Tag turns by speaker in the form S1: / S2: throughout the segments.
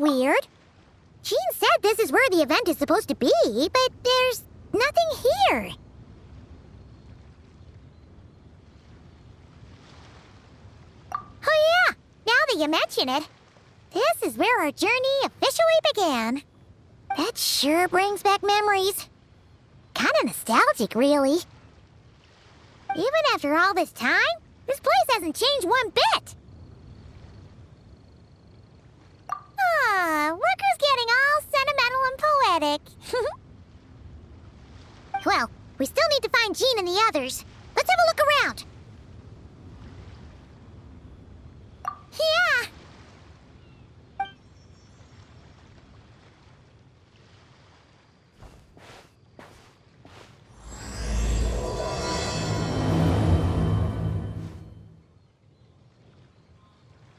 S1: weird. Jean said this is where the event is supposed to be, but there's nothing here. Oh yeah, now that you mention it, this is where our journey officially began. That sure brings back memories. Kinda nostalgic, really. Even after all this time, this place hasn't changed one bit. Look who's getting all sentimental and poetic. Well, we still need to find Jean and the others. Let's have a look around. Yeah.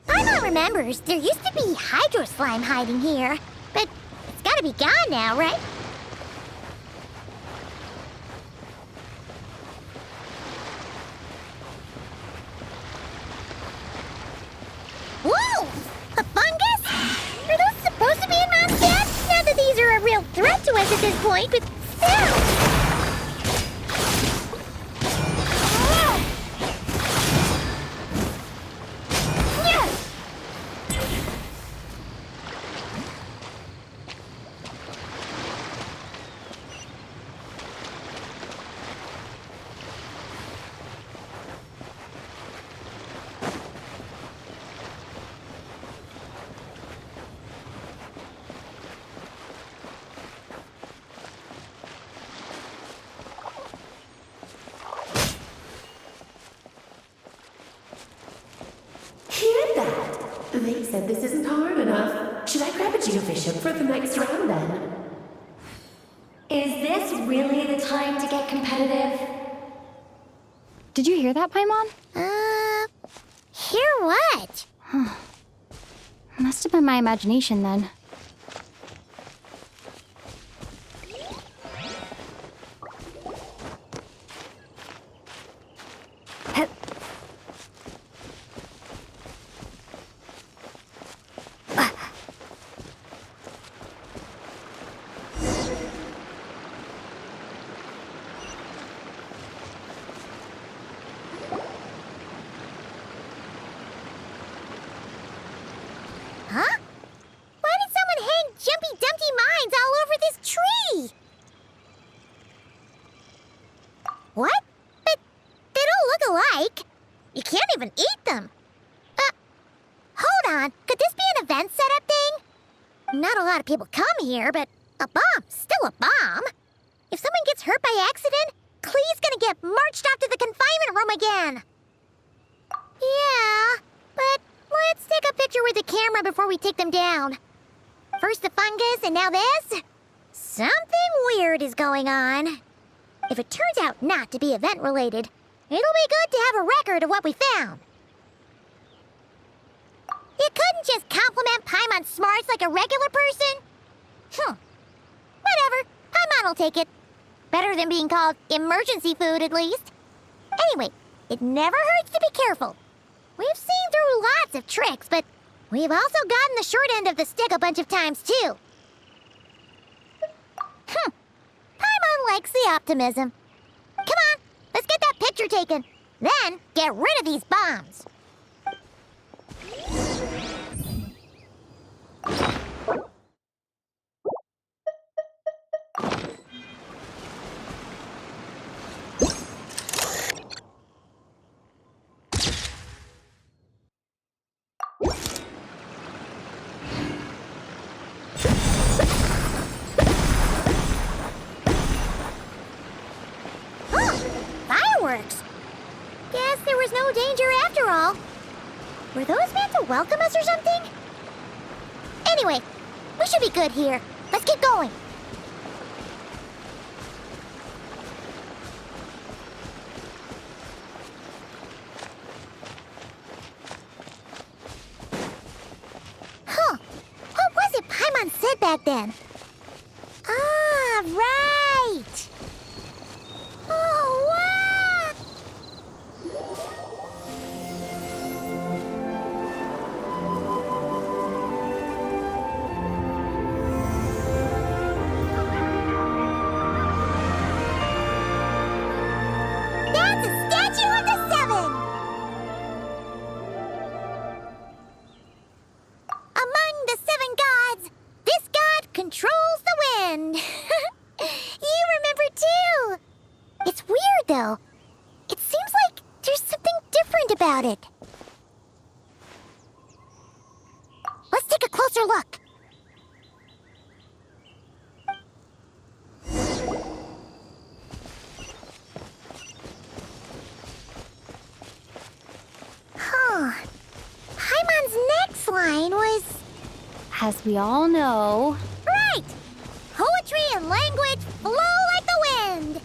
S1: Paimon remembers there used to be hydro slime hiding here, but it's gotta be gone now, right? Whoa! A fungus? Are those supposed to be in Mom's bed? Not that these are a real threat to us at this point, but still!
S2: They said this isn't hard enough. Should I grab a geobishop for the next round then?
S3: Is this really the time to get competitive?
S4: Did you hear that, Paimon?
S1: Hear what?
S4: Must have been my imagination then.
S1: Huh? Why did someone hang Jumpy Dumpty mines all over this tree? What? But they don't look alike. You can't even eat them. Hold on. Could this be an event setup thing? Not a lot of people come here, but a bomb's still a bomb. If someone gets hurt by accident, Clee's gonna get marched off to the confinement room again. Yeah, but let's take a picture with the camera before we take them down. First the fungus, and now this? Something weird is going on. If it turns out not to be event-related, it'll be good to have a record of what we found. You couldn't just compliment Paimon's smarts like a regular person? Whatever. Paimon will take it. Better than being called emergency food, at least. Anyway, it never hurts to be careful. We've seen through lots of tricks, but we've also gotten the short end of the stick a bunch of times, too. Paimon likes the optimism. Come on, let's get that picture taken. Then, get rid of these bombs. Fireworks! Guess there was no danger after all. Were those meant to welcome us or something? Anyway, we should be good here. Let's keep going. What was it Paimon said back then? Ah, right! Oh, wow! take a closer look. Huh. Paimon's next line was...
S4: As we all know.
S1: Right! Poetry and language flow like the wind!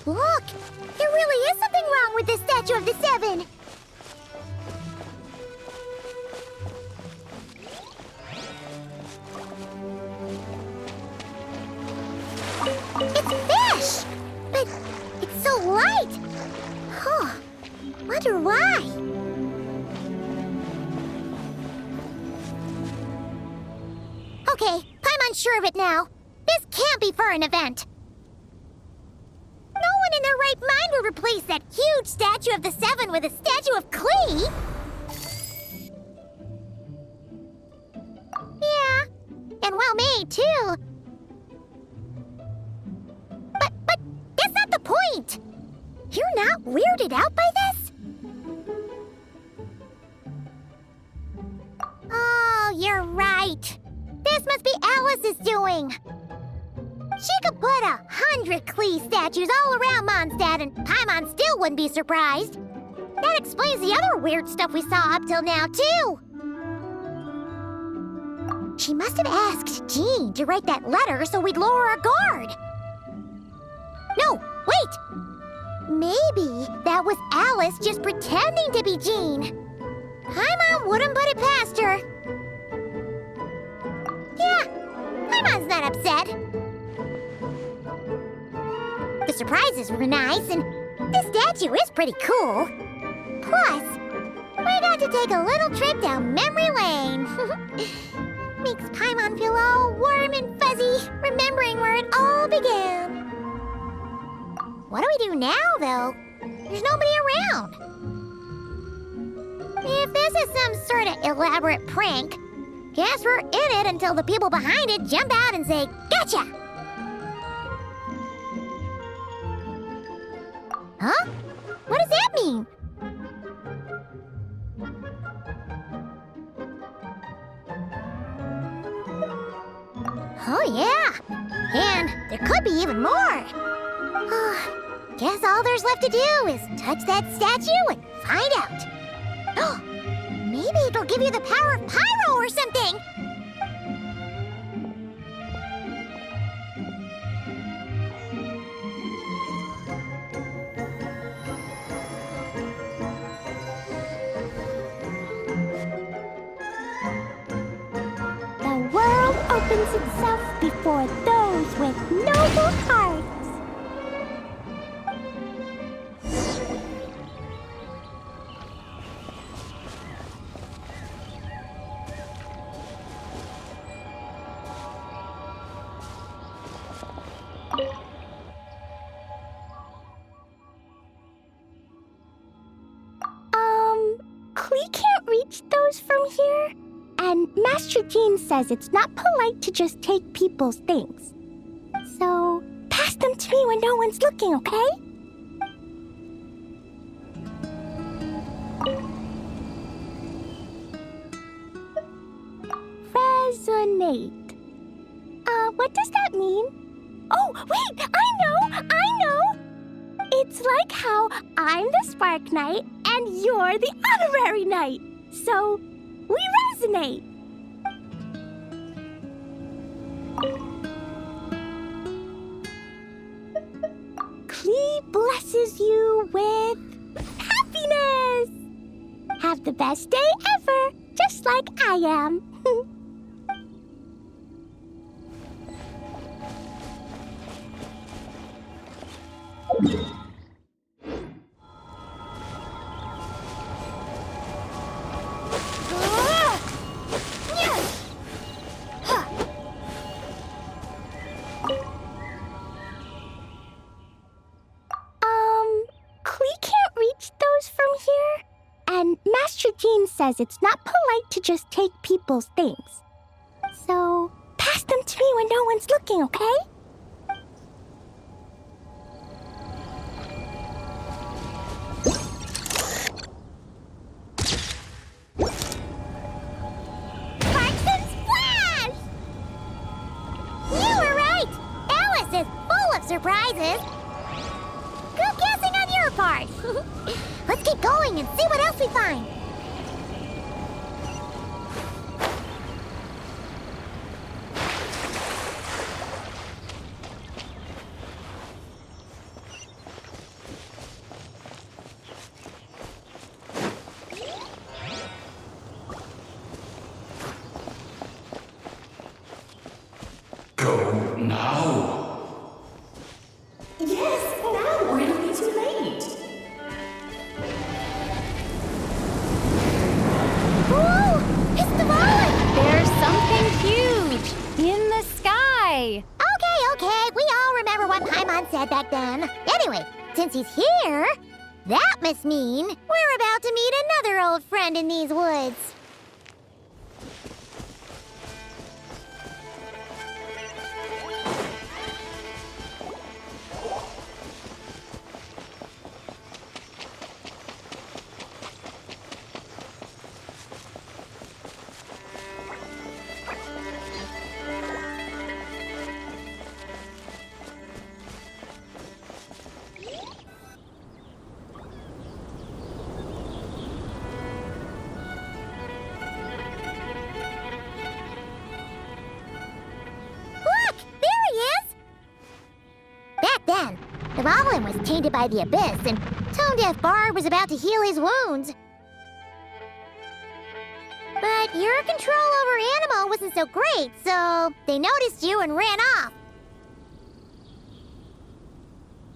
S1: Look! There really is something wrong with this statue of the Seven! It's fish! But it's so light! Huh. Wonder why? Okay, Paimon's sure of it now. This can't be for an event. No one in their right mind would replace that huge statue of the Seven with a statue of Klee! Yeah, and well made, too. But that's not the point! You're not weirded out by this? Oh, you're right. This must be Alice's doing. She could put 100 Klee statues all around Mondstadt and Paimon still wouldn't be surprised. That explains the other weird stuff we saw up till now, too. She must have asked Jean to write that letter so we'd lower our guard. No, wait! Maybe that was Alice just pretending to be Jean. Paimon wouldn't put it past her. Yeah, Paimon's not upset. The surprises were nice, and this statue is pretty cool. Plus, we got to take a little trip down memory lane. Makes Paimon feel all warm and fuzzy, remembering where it all began. What do we do now, though? There's nobody around. If this is some sort of elaborate prank, guess we're in it until the people behind it jump out and say, "Gotcha!" Huh? What does that mean? Oh, yeah. And there could be even more. Guess all there's left to do is touch that statue and find out. Maybe it'll give you the power of pyro or something.
S5: The world opens itself before those with noble hearts. Klee can't reach those from here. And Master Jean says it's not polite to just take people's things. So, pass them to me when no one's looking, okay? Resonate. What does that mean? Oh, wait! I know! It's like how I'm the Spark Knight and you're the Honorary Knight. So, we resonate. Klee blesses you with happiness. Have the best day ever, just like I am. Klee can't reach those from here. And Master Jean says it's not polite to just take people's things. So, pass them Watch me when no one's looking, okay? Sparks and splash!
S1: You were right! Alice is full of surprises! Good guessing on your part! Let's keep going and see what else we find!
S6: Go now.
S2: Yes, now, or it'll be too late.
S1: Whoa! It's the rolling!
S4: There's something huge in the sky.
S1: Okay, we all remember what Paimon said back then. Anyway, since he's here, that must mean we're about to meet another old friend in these woods. Look! There he is! Back then, the Goblin was tainted by the Abyss, and Tone-Deaf Bard was about to heal his wounds. But your control over Animo wasn't so great, so they noticed you and ran off.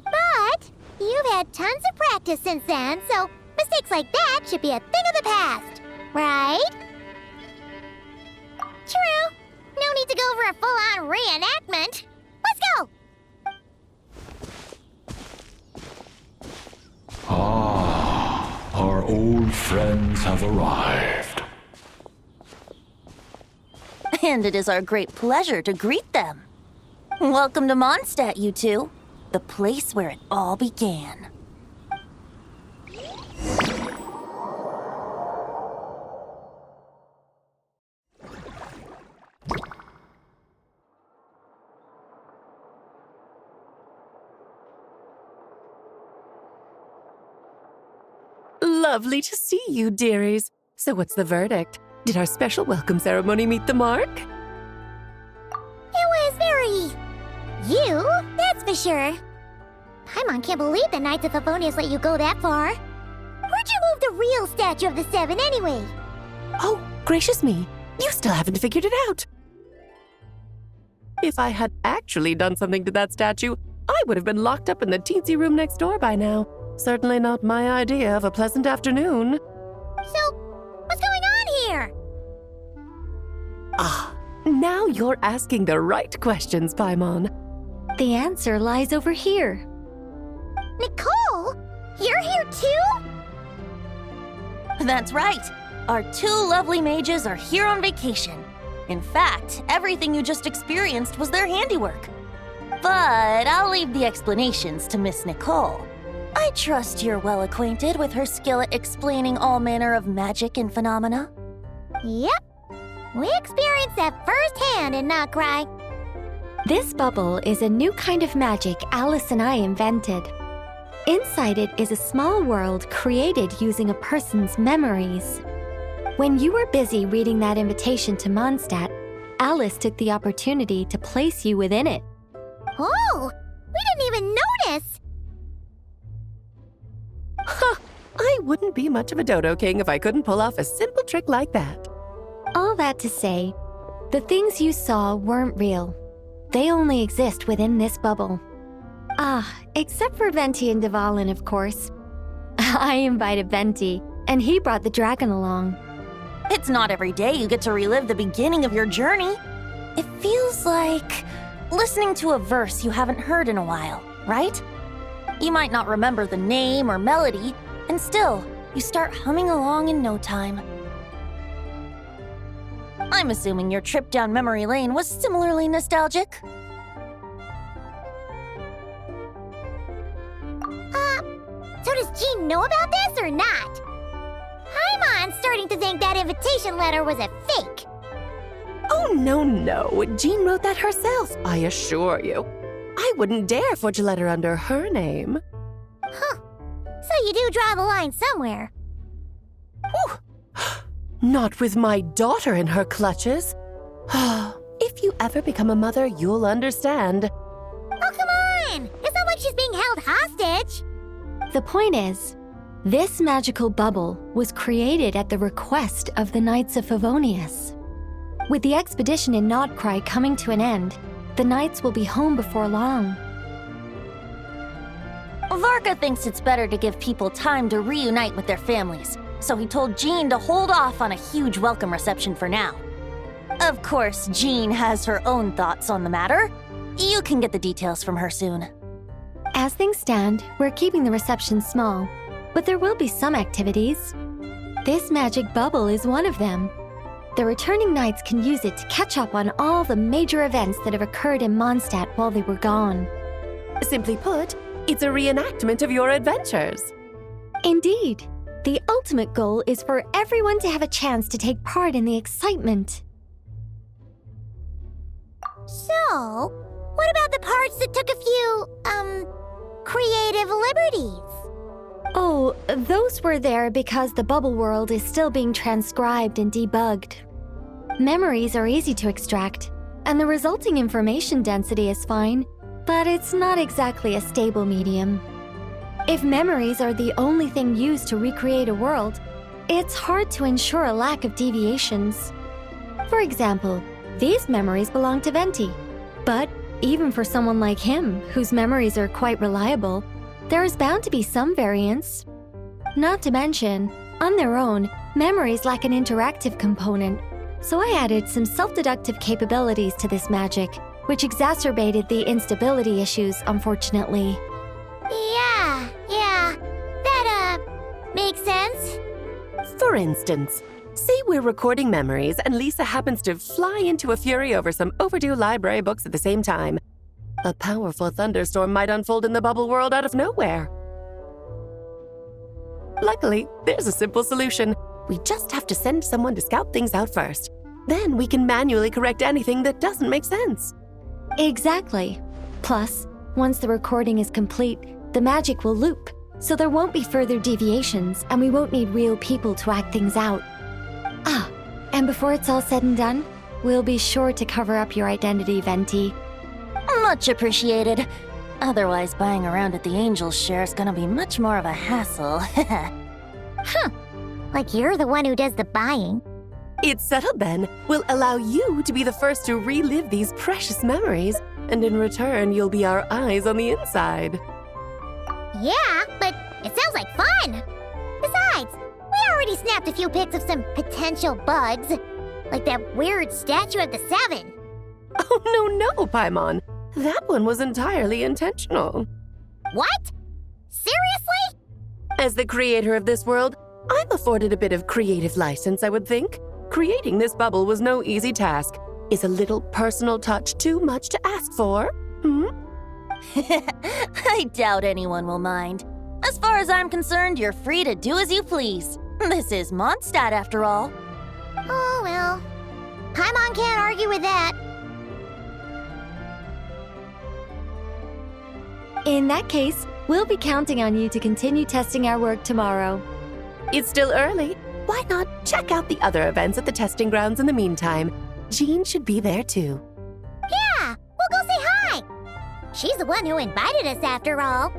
S1: But you've had tons of practice since then, so mistakes like that should be a thing of the past, right? True. No need to go for a full-on reenactment. Let's go!
S6: Ah, our old friends have arrived.
S7: And it is our great pleasure to greet them. Welcome to Mondstadt, you two. The place where it all began.
S2: Lovely to see you, dearies. So what's the verdict? Did our special welcome ceremony meet the mark?
S1: It was very... you, that's for sure. Paimon can't believe the Knights of Favonius let you go that far. Where'd you move the real statue of the Seven anyway?
S2: Oh, gracious me. You still haven't figured it out. If I had actually done something to that statue, I would have been locked up in the teensy room next door by now. Certainly not my idea of a pleasant afternoon.
S1: So, what's going on here?
S2: Ah, now you're asking the right questions, Paimon.
S3: The answer lies over here.
S1: Nicole? You're here too?
S7: That's right. Our two lovely mages are here on vacation. In fact, everything you just experienced was their handiwork. But I'll leave the explanations to Miss Nicole. I trust you're well acquainted with her skill at explaining all manner of magic and phenomena.
S1: Yep. We experienced that firsthand in Knockcry.
S3: This bubble is a new kind of magic Alice and I invented. Inside it is a small world created using a person's memories. When you were busy reading that invitation to Mondstadt, Alice took the opportunity to place you within it.
S1: Oh, we didn't even notice.
S2: Huh, I wouldn't be much of a Dodo King if I couldn't pull off a simple trick like that.
S3: All that to say, the things you saw weren't real. They only exist within this bubble. Ah, except for Venti and Dvalin, of course. I invited Venti, and he brought the dragon along.
S7: It's not every day you get to relive the beginning of your journey. It feels like listening to a verse you haven't heard in a while, right? You might not remember the name or melody, and still, you start humming along in no time. I'm assuming your trip down memory lane was similarly nostalgic.
S1: So does Jean know about this or not? Paimon's starting to think that invitation letter was a fake.
S2: Oh, no. Jean wrote that herself, I assure you. I wouldn't dare forge a letter under her name.
S1: Huh. So you do draw the line somewhere.
S2: Whew. Not with my daughter in her clutches. If you ever become a mother, you'll understand.
S1: Oh, come on! It's not like she's being held hostage.
S3: The point is, this magical bubble was created at the request of the Knights of Favonius. With the expedition in Nodcry coming to an end, the Knights will be home before long.
S7: Varka thinks it's better to give people time to reunite with their families, so he told Jean to hold off on a huge welcome reception for now. Of course, Jean has her own thoughts on the matter. You can get the details from her soon.
S3: As things stand, we're keeping the reception small, but there will be some activities. This magic bubble is one of them. The returning knights can use it to catch up on all the major events that have occurred in Mondstadt while they were gone.
S2: Simply put, it's a reenactment of your adventures.
S3: Indeed. The ultimate goal is for everyone to have a chance to take part in the excitement.
S1: So, what about the parts that took a few, creative liberties?
S3: Oh, those were there because the bubble world is still being transcribed and debugged. Memories are easy to extract, and the resulting information density is fine, but it's not exactly a stable medium. If memories are the only thing used to recreate a world, it's hard to ensure a lack of deviations. For example, these memories belong to Venti, but even for someone like him, whose memories are quite reliable, there is bound to be some variance. Not to mention, on their own, memories lack an interactive component, so I added some self-deductive capabilities to this magic, which exacerbated the instability issues, unfortunately.
S1: Yeah, that, makes sense.
S2: For instance, say we're recording memories and Lisa happens to fly into a fury over some overdue library books at the same time. A powerful thunderstorm might unfold in the bubble world out of nowhere. Luckily, there's a simple solution. We just have to send someone to scout things out first. Then we can manually correct anything that doesn't make sense.
S3: Exactly. Plus, once the recording is complete, the magic will loop, so there won't be further deviations and we won't need real people to act things out. Ah, and before it's all said and done, we'll be sure to cover up your identity, Venti.
S7: Much appreciated. Otherwise, buying around at the Angels share is gonna be much more of a hassle.
S1: Like you're the one who does the buying.
S2: It's settled then. We'll allow you to be the first to relive these precious memories, and in return, you'll be our eyes on the inside.
S1: Yeah, but it sounds like fun! Besides, we already snapped a few pics of some potential bugs, like that weird statue of the Seven.
S2: Oh, no, Paimon. That one was entirely intentional.
S1: What? Seriously?
S2: As the creator of this world, I'm afforded a bit of creative license, I would think. Creating this bubble was no easy task. Is a little personal touch too much to ask for?
S7: I doubt anyone will mind. As far as I'm concerned, you're free to do as you please. This is Mondstadt, after all.
S1: Oh, well. Paimon can't argue with that.
S3: In that case, we'll be counting on you to continue testing our work tomorrow.
S2: It's still early. Why not check out the other events at the testing grounds in the meantime? Jean should be there too.
S1: Yeah, we'll go say hi. She's the one who invited us after all.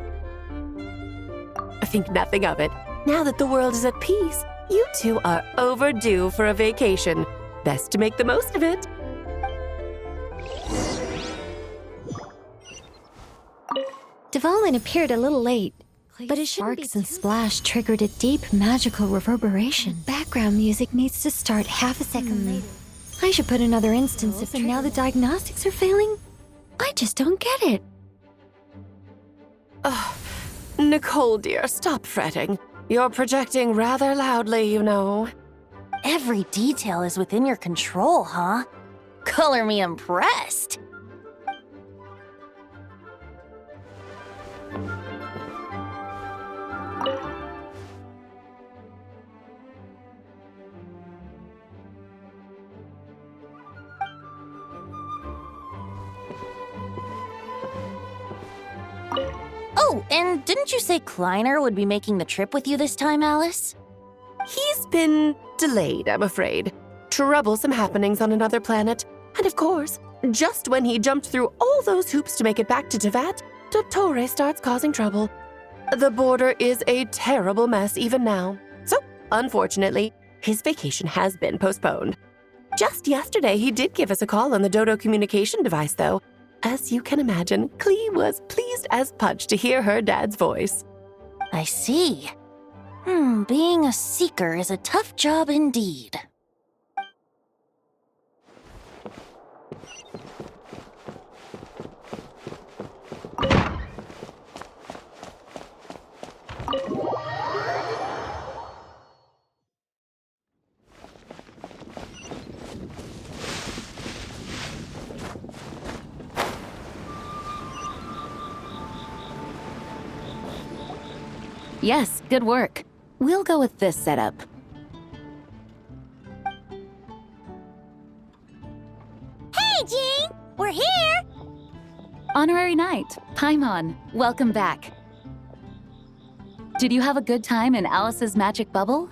S2: Think nothing of it. Now that the world is at peace, you two are overdue for a vacation. Best to make the most of it.
S3: Dvalin appeared a little late, but his sparks and splash triggered a deep magical reverberation. Background music needs to start half a second later. I should put another instance of and now the diagnostics are failing? I just don't get it.
S2: Nicole, dear, stop fretting. You're projecting rather loudly, you know.
S7: Every detail is within your control, huh? Color me impressed. Oh, and didn't you say Kleiner would be making the trip with you this time, Alice?
S2: He's been delayed, I'm afraid. Troublesome happenings on another planet. And of course, just when he jumped through all those hoops to make it back to Tevat, Dottore starts causing trouble. The border is a terrible mess even now. So, unfortunately, his vacation has been postponed. Just yesterday, he did give us a call on the Dodo communication device, though. As you can imagine, Klee was pleased as punch to hear her dad's voice.
S7: I see. Being a seeker is a tough job indeed.
S8: Yes, good work. We'll go with this setup.
S1: Hey, Jean! We're here!
S8: Honorary Knight, Paimon, welcome back. Did you have a good time in Alice's magic bubble?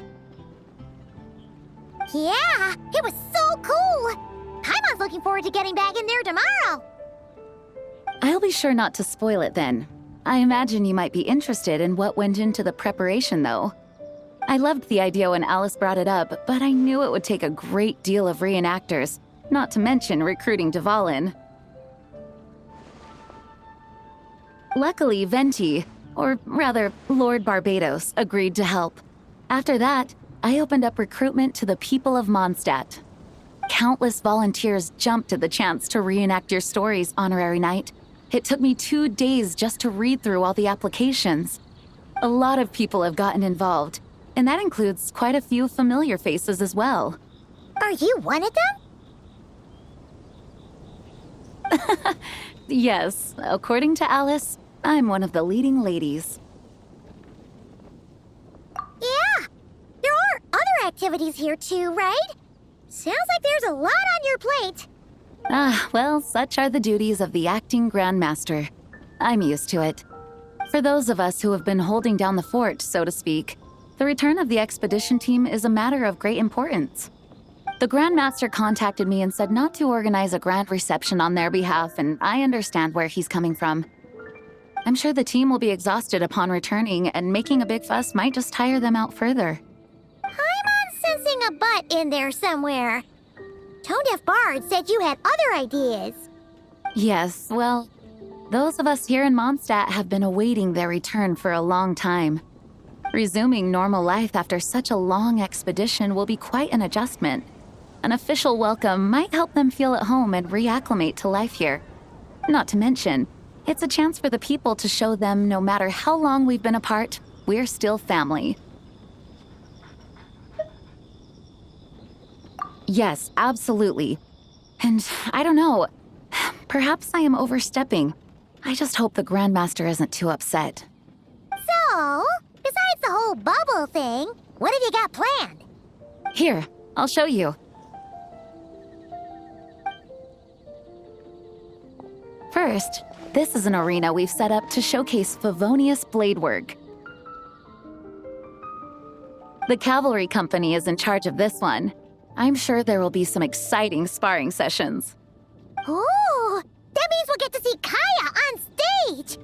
S1: Yeah, it was so cool! Paimon's looking forward to getting back in there tomorrow!
S8: I'll be sure not to spoil it then. I imagine you might be interested in what went into the preparation, though. I loved the idea when Alice brought it up, but I knew it would take a great deal of reenactors, not to mention recruiting Dvalin. Luckily, Venti, or rather, Lord Barbados, agreed to help. After that, I opened up recruitment to the people of Mondstadt. Countless volunteers jumped at the chance to reenact your stories, Honorary Knight. It took me 2 days just to read through all the applications. A lot of people have gotten involved, and that includes quite a few familiar faces as well.
S1: Are you one of them?
S8: Yes, according to Alice, I'm one of the leading ladies.
S1: Yeah, there are other activities here too, right? Sounds like there's a lot on your plate.
S8: Well, such are the duties of the acting Grandmaster. I'm used to it. For those of us who have been holding down the fort, so to speak, the return of the expedition team is a matter of great importance. The Grandmaster contacted me and said not to organize a grand reception on their behalf, and I understand where he's coming from. I'm sure the team will be exhausted upon returning, and making a big fuss might just tire them out further.
S1: I'm sensing a butt in there somewhere. Tone-deaf Bard said you had other ideas.
S8: Yes, well, those of us here in Mondstadt have been awaiting their return for a long time. Resuming normal life after such a long expedition will be quite an adjustment. An official welcome might help them feel at home and reacclimate to life here. Not to mention, it's a chance for the people to show them no matter how long we've been apart, we're still family. Yes, absolutely. And I don't know, perhaps I am overstepping. I just hope the Grandmaster isn't too upset.
S1: So, besides the whole bubble thing, what have you got planned?
S8: Here, I'll show you. First, this is an arena we've set up to showcase Favonius blade work. The cavalry company is in charge of this one. I'm sure there will be some exciting sparring sessions.
S1: Ooh, that means we'll get to see Kaya on stage!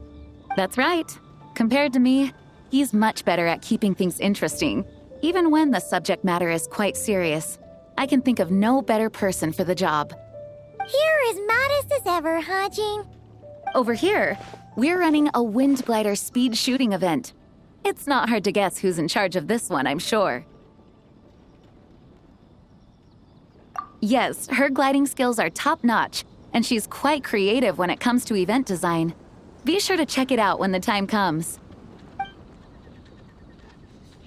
S8: That's right. Compared to me, he's much better at keeping things interesting, even when the subject matter is quite serious. I can think of no better person for the job.
S1: You're as modest as ever, huh, Jean?
S8: Over here, we're running a wind glider speed shooting event. It's not hard to guess who's in charge of this one, I'm sure. Yes, her gliding skills are top-notch, and she's quite creative when it comes to event design. Be sure to check it out when the time comes.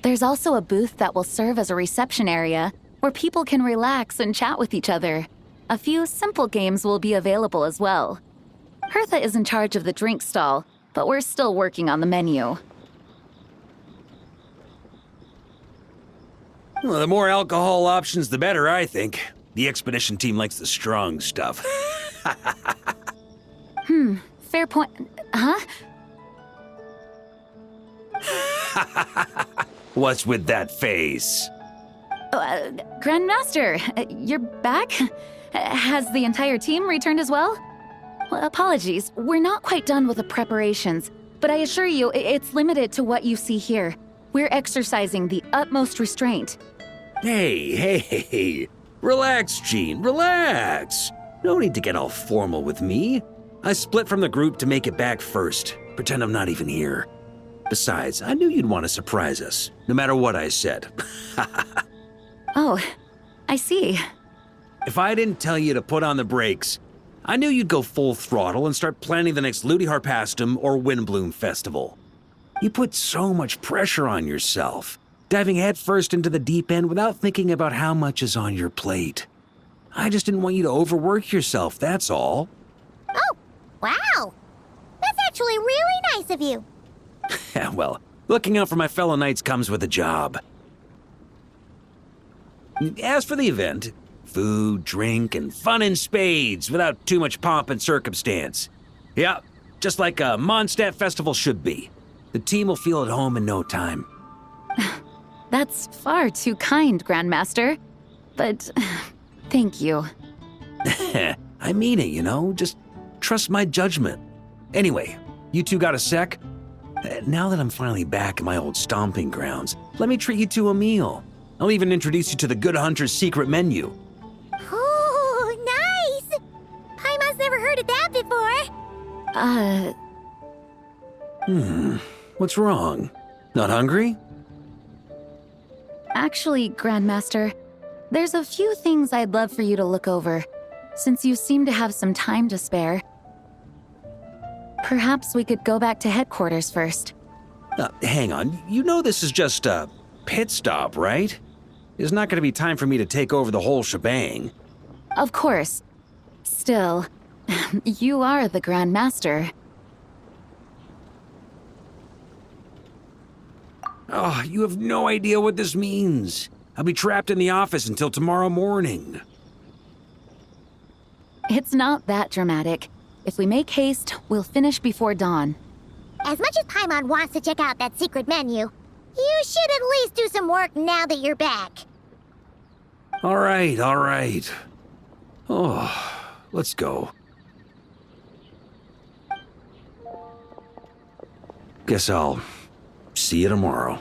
S8: There's also a booth that will serve as a reception area, where people can relax and chat with each other. A few simple games will be available as well. Hertha is in charge of the drink stall, but we're still working on the menu.
S9: Well, the more alcohol options, the better, I think. The expedition team likes the strong stuff.
S8: Fair point. Huh?
S9: What's with that face?
S8: Grandmaster, you're back? Has the entire team returned as well? Well, apologies, we're not quite done with the preparations, but I assure you, it's limited to what you see here. We're exercising the utmost restraint.
S9: Hey. Relax, Gene, relax. No need to get all formal with me. I split from the group to make it back first. Pretend I'm not even here. Besides, I knew you'd want to surprise us, no matter what I said.
S8: Oh, I see.
S9: If I didn't tell you to put on the brakes, I knew you'd go full throttle and start planning the next Ludi Harpastum or Windbloom Festival. You put so much pressure on yourself, diving headfirst into the deep end without thinking about how much is on your plate. I just didn't want you to overwork yourself, that's all.
S1: Oh, wow. That's actually really nice of you.
S9: Well, looking out for my fellow knights comes with a job. As for the event, food, drink, and fun in spades without too much pomp and circumstance. Yeah, just like a Mondstadt festival should be. The team will feel at home in no time.
S8: That's far too kind, Grandmaster. But thank you.
S9: I mean it, you know? Just trust my judgment. Anyway, you two got a sec? Now that I'm finally back in my old stomping grounds, let me treat you to a meal. I'll even introduce you to the Good Hunter's secret menu.
S1: Oh, nice! Paimon's never heard of that before.
S9: What's wrong? Not hungry?
S8: Actually, Grandmaster, there's a few things I'd love for you to look over, since you seem to have some time to spare. Perhaps we could go back to headquarters first.
S9: Hang on, you know this is just a pit stop, right? There's not going to be time for me to take over the whole shebang.
S8: Of course. Still, you are the Grandmaster.
S9: Oh, you have no idea what this means. I'll be trapped in the office until tomorrow morning.
S8: It's not that dramatic. If we make haste, we'll finish before dawn.
S1: As much as Paimon wants to check out that secret menu, you should at least do some work now that you're back.
S9: All right. Oh, let's go. Guess I'll see you tomorrow.